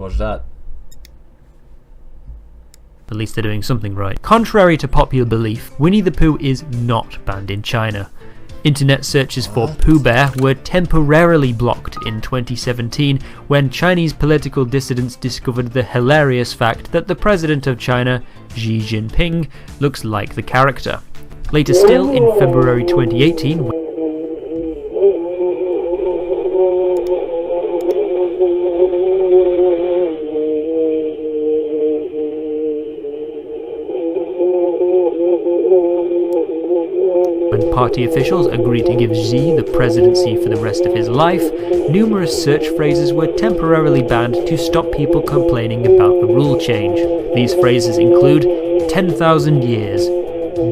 watch that. At least they're doing something right. Contrary to popular belief, Winnie the Pooh is not banned in China. Internet searches for Pooh Bear were temporarily blocked in 2017 when Chinese political dissidents discovered the hilarious fact that the president of China, Xi Jinping, looks like the character. Later still, in February 2018, when party officials agreed to give Xi the presidency for the rest of his life, numerous search phrases were temporarily banned to stop people complaining about the rule change. These phrases include 10,000 years,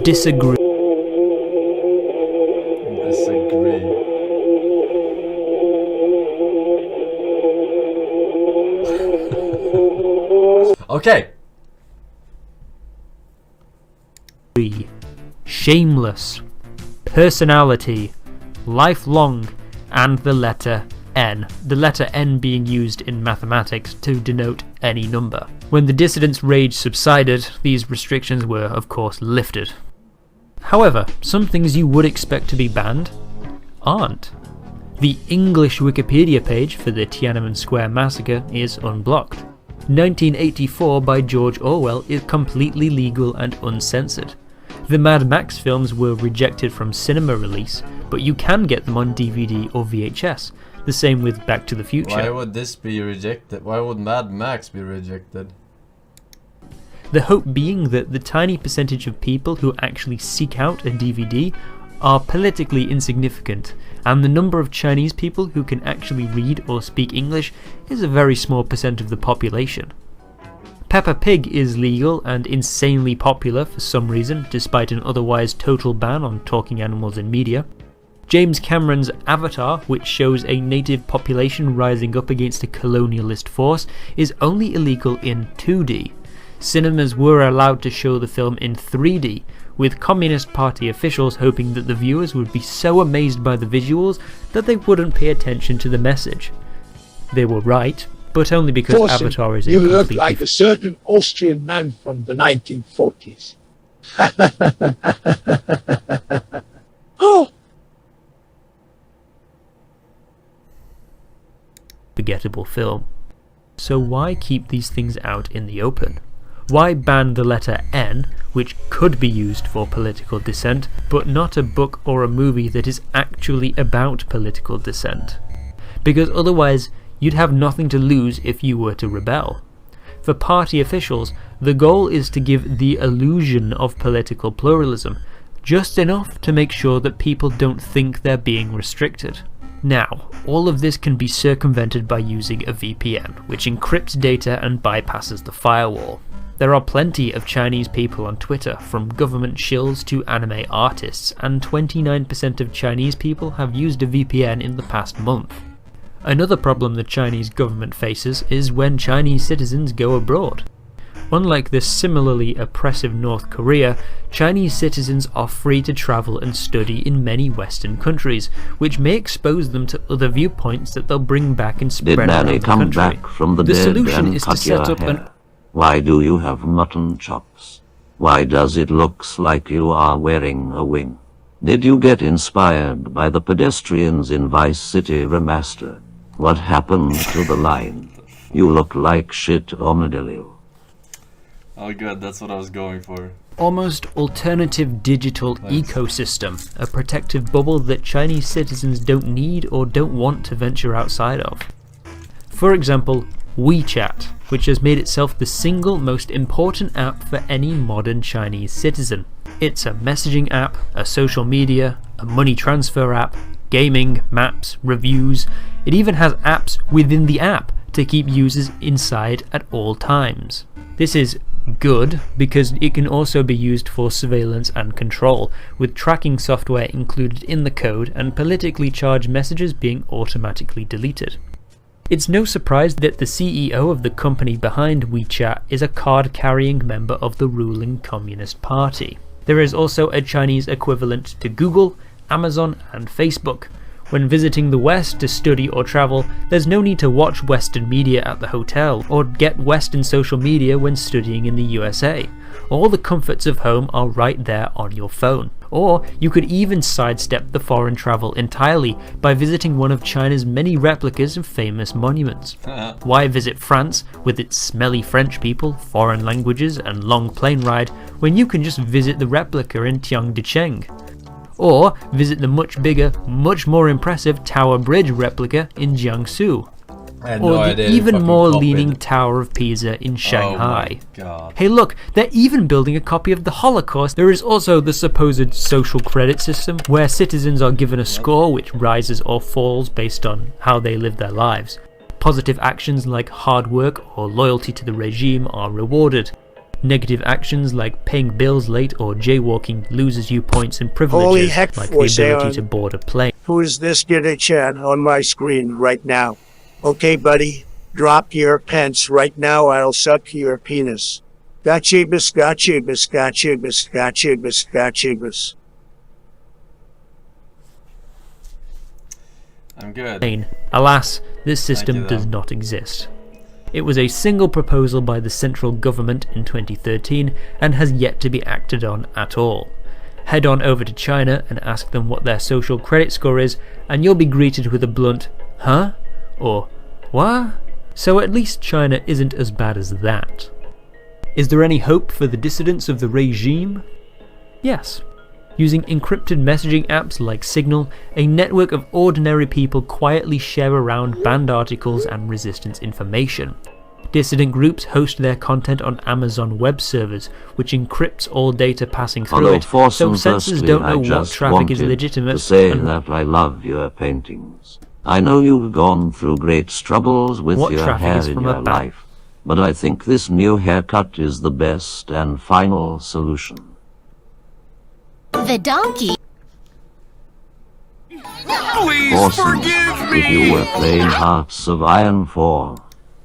disagree. Okay. Shameless, personality, lifelong, and the letter N. The letter N being used in mathematics to denote any number. When the dissidents' rage subsided, these restrictions were, of course, lifted. However, some things you would expect to be banned aren't. The English Wikipedia page for the Tiananmen Square massacre is unblocked. 1984 by George Orwell is completely legal and uncensored. The Mad Max films were rejected from cinema release, but you can get them on DVD or VHS. The same with Back to the Future. Why would this be rejected? Why would Mad Max be rejected? The hope being that the tiny percentage of people who actually seek out a DVD are politically insignificant, and the number of Chinese people who can actually read or speak English is a very small percent of the population. Peppa Pig is legal and insanely popular for some reason, despite an otherwise total ban on talking animals in media. James Cameron's Avatar, which shows a native population rising up against a colonialist force, is only illegal in 2D. Cinemas were allowed to show the film in 3D, with Communist Party officials hoping that the viewers would be so amazed by the visuals that they wouldn't pay attention to the message. They were right, but only because Forsen, Avatar is you look like a certain Austrian man from the 1940s. Oh! Forgettable film. So why keep these things out in the open? Why ban the letter N, which could be used for political dissent, but not a book or a movie that is actually about political dissent? Because otherwise, you'd have nothing to lose if you were to rebel. For party officials, the goal is to give the illusion of political pluralism, just enough to make sure that people don't think they're being restricted. Now, all of this can be circumvented by using a VPN, which encrypts data and bypasses the firewall. There are plenty of Chinese people on Twitter, from government shills to anime artists, and 29% of Chinese people have used a VPN in the past month. Another problem the Chinese government faces is when Chinese citizens go abroad. Unlike the similarly oppressive North Korea, Chinese citizens are free to travel and study in many Western countries, which may expose them to other viewpoints that they'll bring back and spread around the country. Did Nanny come back from the The dead solution and is to cut set your up an hair? Why do you have mutton chops? Why does it looks like you are wearing a wing? Did you get inspired by the pedestrians in Vice City Remaster? What happened to the line? You look like shit, armadillo. Oh good, that's what I was going for. almost alternative digital ecosystem, a protective bubble that Chinese citizens don't need or don't want to venture outside of. For example, WeChat, which has made itself the single most important app for any modern Chinese citizen. It's a messaging app, a social media, a money transfer app, gaming, maps, reviews. It even has apps within the app to keep users inside at all times. This is good because it can also be used for surveillance and control, with tracking software included in the code and politically charged messages being automatically deleted. It's no surprise that the CEO of the company behind WeChat is a card-carrying member of the ruling Communist Party. There is also a Chinese equivalent to Google, Amazon and Facebook, When visiting the West to study or travel, there's no need to watch Western media at the hotel, or get Western social media when studying in the USA. All the comforts of home are right there on your phone. Or you could even sidestep the foreign travel entirely by visiting one of China's many replicas of famous monuments. Why visit France with its smelly French people, foreign languages and long plane ride when you can just visit the replica in Tiangdecheng? Or visit the much bigger, much more impressive Tower Bridge replica in Jiangsu. Or the even more leaning Tower of Pisa in Shanghai. Oh my God. Hey look, they're even building a copy of the Holocaust. There is also the supposed social credit system, where citizens are given a score which rises or falls based on how they live their lives. Positive actions like hard work or loyalty to the regime are rewarded. Negative actions like paying bills late or jaywalking loses you points and privileges, Holy heck, like the ability Forsen. to board a plane. Who is this Diddy Chan on my screen right now? Okay, buddy, drop your pants right now, I'll suck your penis. Gotchibus, gotchibus, gotchibus, gotchibus, gotchibus. I'm good. Alas, this system you, does though. not exist. It was a single proposal by the central government in 2013 and has yet to be acted on at all. Head on over to China and ask them what their social credit score is, and you'll be greeted with a blunt, huh? Or, what? So at least China isn't as bad as that. Is there any hope for the dissidents of the regime? Yes. Using encrypted messaging apps like Signal, a network of ordinary people quietly share around banned articles and resistance information. Dissident groups host their content on Amazon web servers, which encrypts all data passing through it, Forsen, so censors don't know what traffic is legitimate. To say and that I love your paintings. I know you've gone through great struggles with what your traffic hair is in from a your life, but I think this new haircut is the best and final solution. The donkey. Forsen, if you were playing Hearts of Iron 4,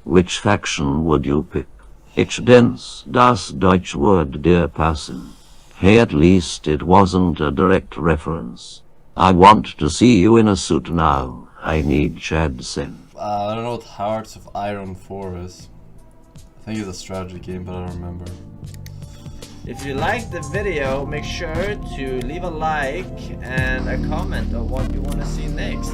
which faction would you pick? Ich denke, das deutsche Wort dir passen. Hey, at least it wasn't a direct reference. I want to see you in a suit now. I need Chad Sen. I don't know what Hearts of Iron 4 is. I think it's a strategy game, but I don't remember. If you liked the video, make sure to leave a like and a comment of what you want to see next.